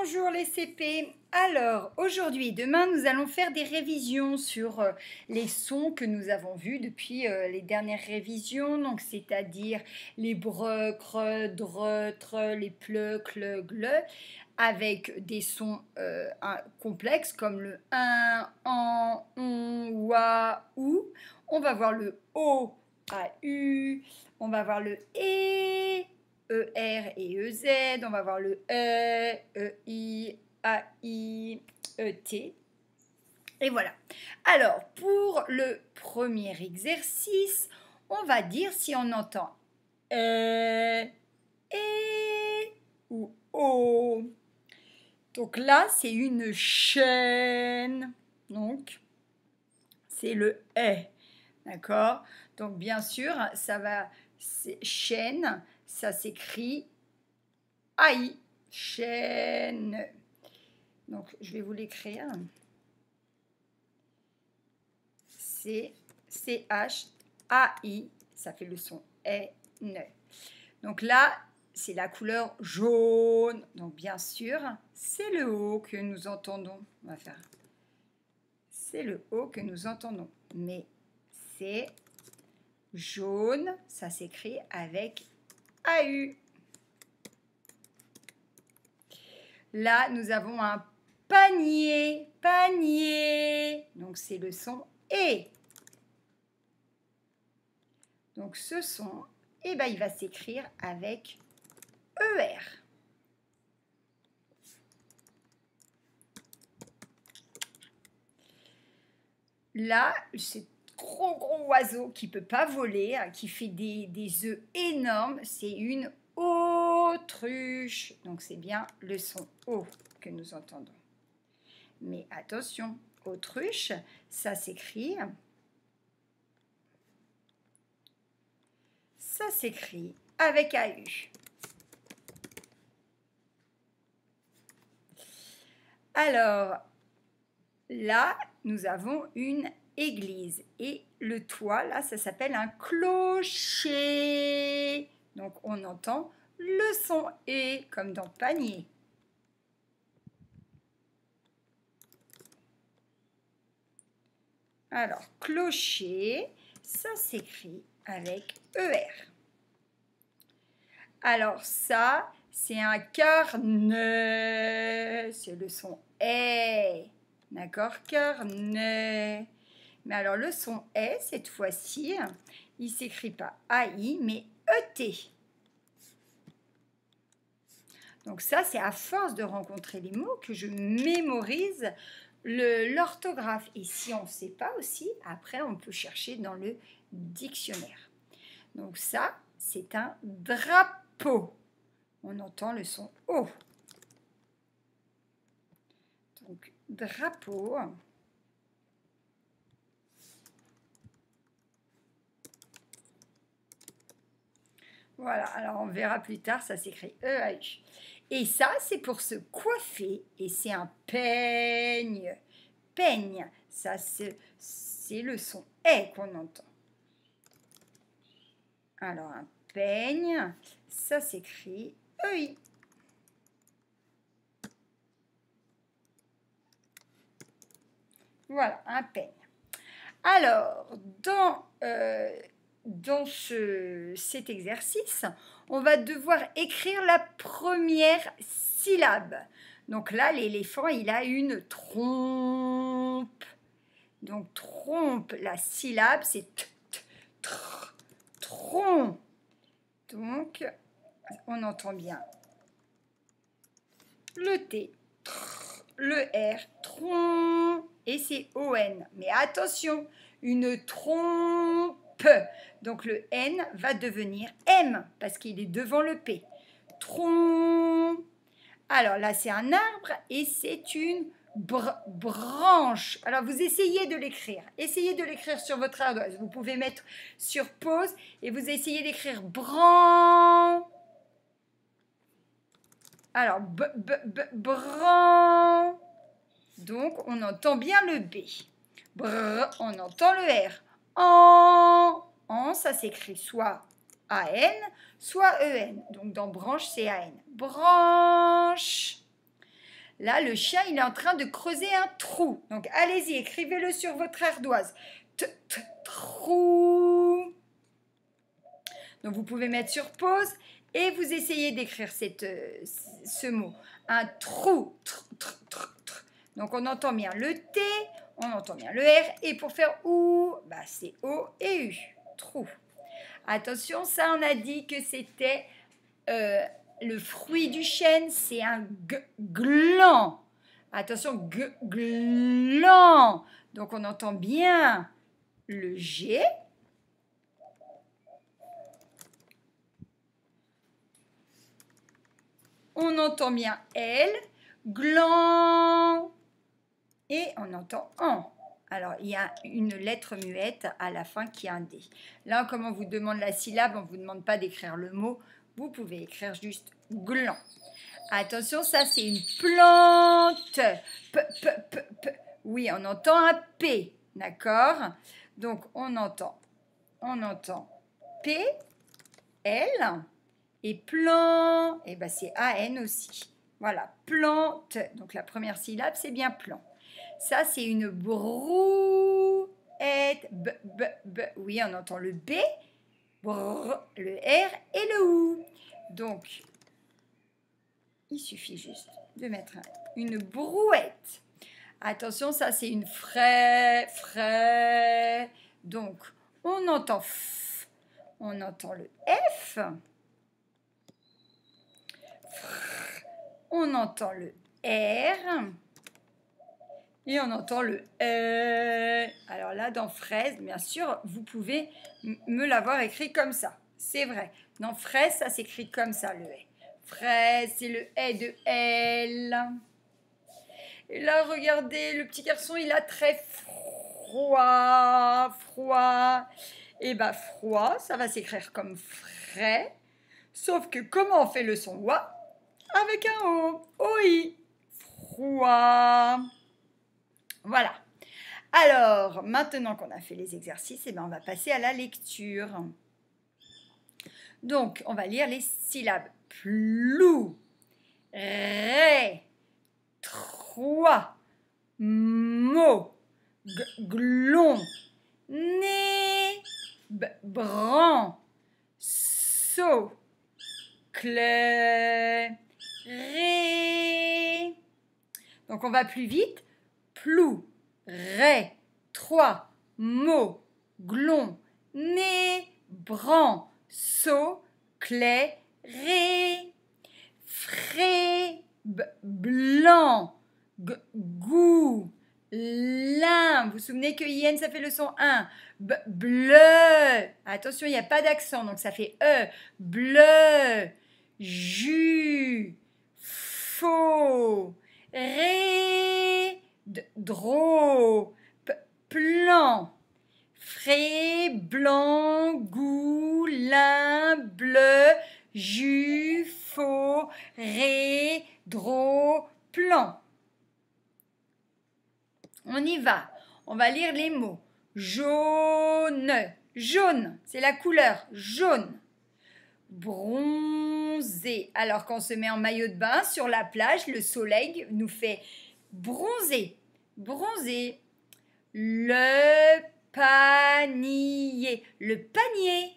Bonjour les CP. Alors, aujourd'hui et demain, nous allons faire des révisions sur les sons que nous avons vus depuis les dernières révisions, donc c'est-à-dire les bre, cre, dre, tre, les ple, cle, gle, avec des sons complexes comme le un, en, on, wa, ou. On va voir le o, a, u, on va voir le e, ER et EZ, on va voir le E, EI, AI, ET. Et voilà. Alors, pour le premier exercice, on va dire si on entend E ou O. Donc là, c'est une chaîne. Donc, c'est le E. D'accord? Donc, bien sûr, ça va, chaîne, ça s'écrit AI, chaîne. Donc, je vais vous l'écrire. C'est C-H-A-I, ça fait le son N. Donc là, c'est la couleur jaune. Donc, bien sûr, c'est le O que nous entendons. On va faire. C'est le O que nous entendons. Mais c'est jaune, ça s'écrit avec AU. Là, nous avons un panier, panier. Donc, c'est le son E. Donc, ce son, eh ben, il va s'écrire avec ER. Là, c'est gros oiseau qui ne peut pas voler, qui fait des œufs énormes, c'est une autruche. Donc, c'est bien le son O que nous entendons. Mais attention, autruche, ça s'écrit avec AU. Alors, là, nous avons une église. Et le toit, là, ça s'appelle un clocher. Donc, on entend le son E, comme dans panier. Alors, clocher, ça s'écrit avec ER. Alors, ça, c'est un carnet. C'est le son E. D'accord, carnet. Mais alors, le son E, cette fois-ci, il ne s'écrit pas AI, mais ET. Donc ça, c'est à force de rencontrer les mots que je mémorise l'orthographe. Et si on ne sait pas aussi, après, on peut chercher dans le dictionnaire. Donc ça, c'est un drapeau. On entend le son O. Donc, drapeau. Voilà, alors on verra plus tard, ça s'écrit E-A-U. Et ça, c'est pour se coiffer, et c'est un peigne. Peigne, ça c'est le son E qu'on entend. Alors, un peigne, ça s'écrit EI. Voilà, un peigne. Alors, dans cet exercice, on va devoir écrire la première syllabe. Donc là, l'éléphant, il a une trompe. Donc, trompe, la syllabe, c'est tron. Donc, on entend bien le T, le R, tron, et c'est O-N. Mais attention, une trompe. Donc le N va devenir M parce qu'il est devant le P. Tron. Alors là, c'est un arbre et c'est une branche. Alors vous essayez de l'écrire. Essayez de l'écrire sur votre ardoise. Vous pouvez mettre sur pause et vous essayez d'écrire bran. Alors, bran. Donc, on entend bien le B. Brr, on entend le R. En, ça s'écrit soit A-N, soit E-N. Donc, dans branche, c'est A-N. Branche. Là, le chien, il est en train de creuser un trou. Donc, allez-y, écrivez-le sur votre ardoise. Trou. Donc, vous pouvez mettre sur pause et vous essayez d'écrire ce mot. Un trou. Donc, on entend bien le T, on entend bien le R. Et pour faire OU, bah, c'est O et U. Trou. Attention, ça, on a dit que c'était le fruit du chêne, c'est un gland. Attention, gland. Donc, on entend bien le G. On entend bien L, gland. Et on entend en. Alors, il y a une lettre muette à la fin qui a un D. Là, comme on vous demande la syllabe, on ne vous demande pas d'écrire le mot. Vous pouvez écrire juste gland. Attention, ça, c'est une plante. Oui, on entend un P. D'accord? Donc, on entend P, L. Et plan, et ben c'est AN aussi. Voilà, plante. Donc, la première syllabe, c'est bien plan. Ça, c'est une brouette. Oui, on entend le B, le R et le OU. Donc, il suffit juste de mettre une brouette. Attention, ça, c'est une fraie. Donc, on entend F, on entend le F. On entend le R. Et on entend le E. Alors là, dans fraise, bien sûr, vous pouvez me l'avoir écrit comme ça. C'est vrai. Dans fraise, ça s'écrit comme ça, le E. Fraise, c'est le E de L. Et là, regardez, le petit garçon, il a très froid. Et bien, froid, ça va s'écrire comme frais. Sauf que comment on fait le son OA? Avec un O. OI. Froid. Voilà. Alors, maintenant qu'on a fait les exercices, on va passer à la lecture. Donc, on va lire les syllabes. Plou, ré, trois, mo, glon, né, bran, so, clé, ré. Donc, on va plus vite. Plou, ré, trois, mo, glon, né, bran, so, clé, ré. Frais, blanc, goût, lin. Vous vous souvenez que yen, ça fait le son 1. Bleu. Attention, il n'y a pas d'accent, donc ça fait E. Bleu, jus, faux, ré, drôle, plan. Frais, blanc, goût, lin, bleu, jus, faux, ré, drôle, plan. On y va. On va lire les mots. Jaune. Jaune, c'est la couleur. Jaune. Bronzé. Alors quand on se met en maillot de bain sur la plage, le soleil nous fait bronzer. Bronzer. Le panier. Le panier.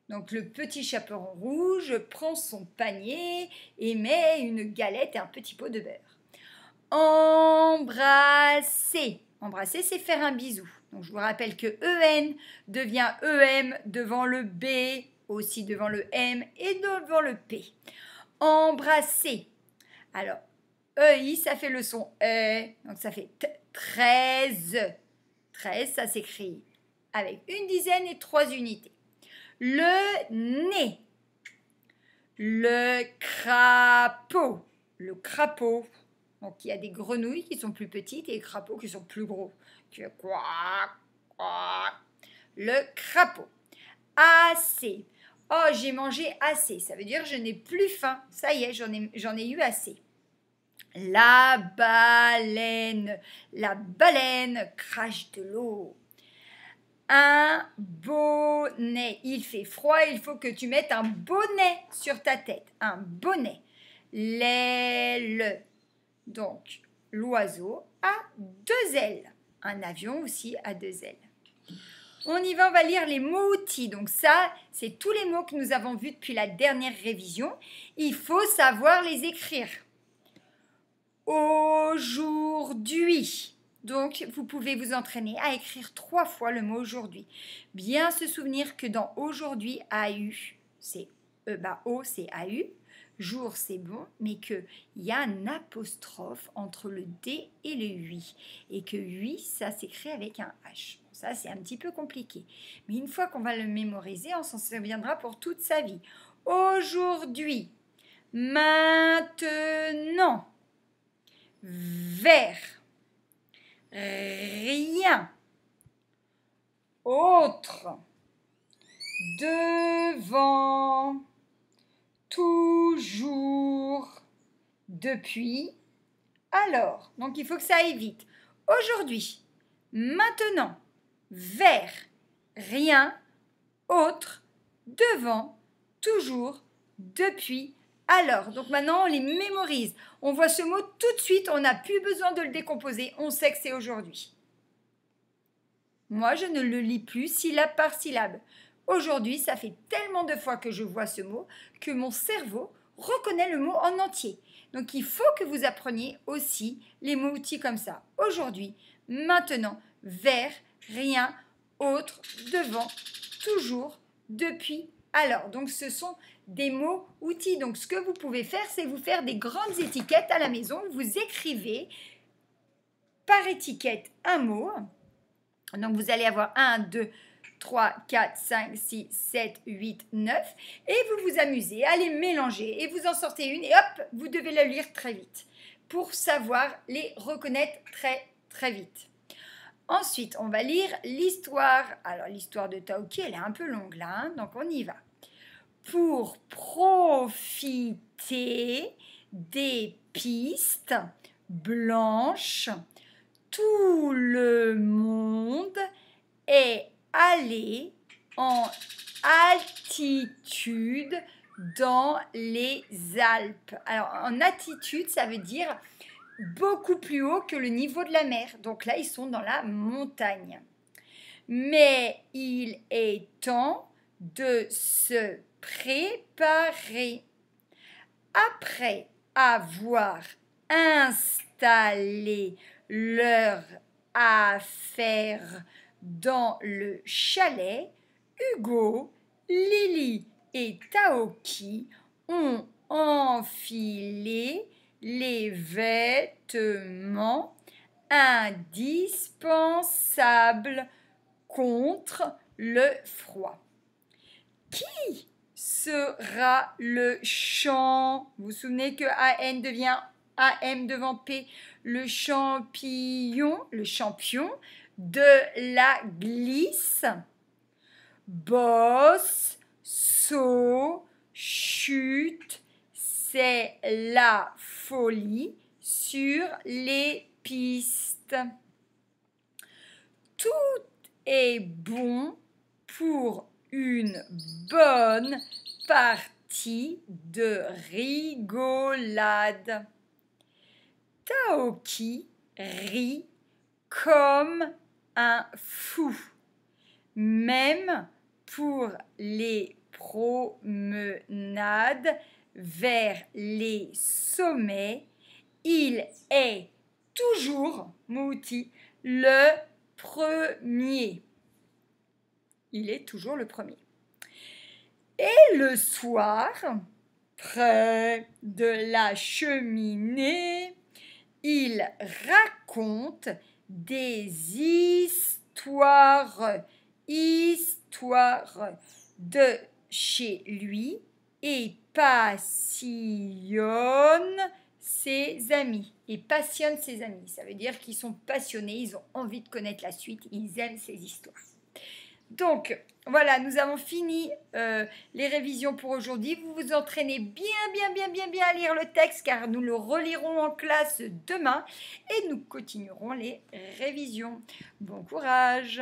Donc le petit chaperon rouge prend son panier et met une galette et un petit pot de beurre. Embrasser. Embrasser, c'est faire un bisou. Donc je vous rappelle que EN devient EM devant le B, aussi devant le M et devant le P. Embrasser. Alors, EI, ça fait le son E, donc ça fait 13. 13, ça s'écrit avec une dizaine et 3 unités. Le nez. Le crapaud. Le crapaud. Donc, il y a des grenouilles qui sont plus petites et des crapauds qui sont plus gros. Le crapaud. Assez. Oh, j'ai mangé assez. Ça veut dire je n'ai plus faim. Ça y est, j'en ai eu assez. La baleine. La baleine crache de l'eau. Un bonnet. Il fait froid, il faut que tu mettes un bonnet sur ta tête. Un bonnet. L'aile. Donc, l'oiseau a 2 ailes. Un avion aussi a 2 ailes. On y va, on va lire les mots outils. Donc ça, c'est tous les mots que nous avons vus depuis la dernière révision. Il faut savoir les écrire. Aujourd'hui. Donc, vous pouvez vous entraîner à écrire 3 fois le mot aujourd'hui. Bien se souvenir que dans aujourd'hui, AU, c'est O, c'est AU. Jour, c'est bon, mais qu'il y a un apostrophe entre le D et le UI. Et que UI, ça s'écrit avec un H. Bon, ça, c'est un petit peu compliqué. Mais une fois qu'on va le mémoriser, on s'en souviendra pour toute sa vie. Aujourd'hui, maintenant, vers, rien, autre, devant, toujours, depuis, alors. Donc, il faut que ça aille vite. Aujourd'hui, maintenant, vers, rien, autre, devant, toujours, depuis, alors. Donc, maintenant, on les mémorise. On voit ce mot tout de suite, on n'a plus besoin de le décomposer. On sait que c'est aujourd'hui. Moi, je ne le lis plus syllabe par syllabe. Aujourd'hui, ça fait tellement de fois que je vois ce mot que mon cerveau reconnaît le mot en entier. Donc, il faut que vous appreniez aussi les mots outils comme ça. Aujourd'hui, maintenant, vers, rien, autre, devant, toujours, depuis, alors. Donc, ce sont des mots outils. Donc, ce que vous pouvez faire, c'est vous faire des grandes étiquettes à la maison. Vous écrivez par étiquette un mot. Donc, vous allez avoir 1, 2, 3, 4, 5, 6, 7, 8, 9. Et vous vous amusez à les mélanger. Et vous en sortez une et hop, vous devez la lire très vite pour savoir les reconnaître très, très vite. Ensuite, on va lire l'histoire. Alors, l'histoire de Taoki, elle est un peu longue là, hein, donc on y va. Pour profiter des pistes blanches, tout le monde est allé en altitude dans les Alpes. Alors, en altitude, ça veut dire beaucoup plus haut que le niveau de la mer. Donc là, ils sont dans la montagne. Mais il est temps de se préparer. Après avoir installé leur affaire dans le chalet, Hugo, Lily et Taoki ont enfilé les vêtements indispensables contre le froid. Qui sera le champ? Vous vous souvenez que AN devient AM devant P, le champion de la glisse. Bosse, saut, chute, c'est la folie sur les pistes. Tout est bon pour une bonne partie de rigolade. Taoki rit comme un fou. Même pour les promenades vers les sommets, il est toujours, Mouti, le premier. Il est toujours le premier. Et le soir, près de la cheminée, il raconte des histoires de chez lui et passionne ses amis. Et passionne ses amis, ça veut dire qu'ils sont passionnés, ils ont envie de connaître la suite, ils aiment ces histoires. Donc, voilà, nous avons fini les révisions pour aujourd'hui. Vous vous entraînez bien à lire le texte car nous le relirons en classe demain et nous continuerons les révisions. Bon courage!